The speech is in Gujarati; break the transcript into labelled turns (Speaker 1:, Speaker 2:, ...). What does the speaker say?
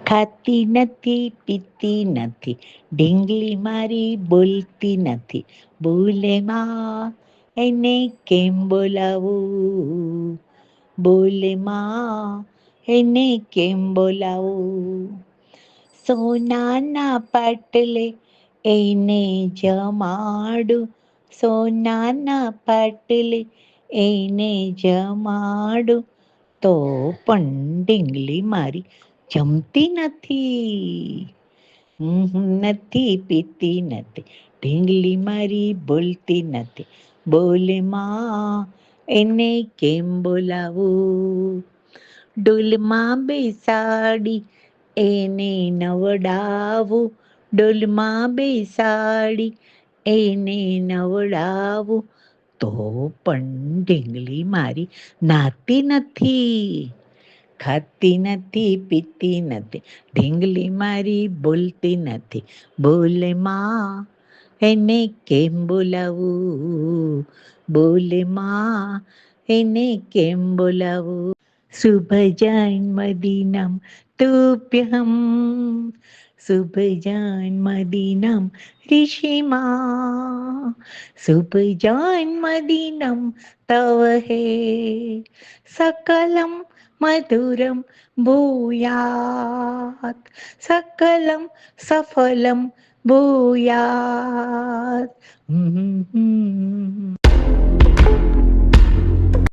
Speaker 1: ખાતી નથી પીતી નથી, ઢીંગલી મારી બોલતી નથી, બોલે માં એને કેમ બોલાવું, બોલે માં એને કેમ બોલાવું. સોનાના પાટલે એને જમાડું, સોનાના પાટલે એને જમાડું, તો પણ ઢીંગલી મારી જમતી નથી. નથી પીતી નથી, ઢીંગલી મારી બોલતી નથી, બોલે માં એને કેમ બોલાવું. ડોલમાં બેસાડી એને નવડાવું, ડોલમાં બેસાડી એને નવડાવું, તો પણ ઢીંગલી મારી નાતી નથી. ખાતી નથી પીતી નથી, ઢીંગલી મારી બોલતી નથી, બોલે માં એને કેમ બોલાવું, બોલે માં એને કેમ બોલાવું. શુભ જન્મદિનમ તુભ્યમ, શુભ જન્મદિનમ ऋषिमा, શુભ જન્મદિનમ તવ હે, સકલમ મધુરમ ભૂયાત, સકલમ સફલમ ભૂયાત.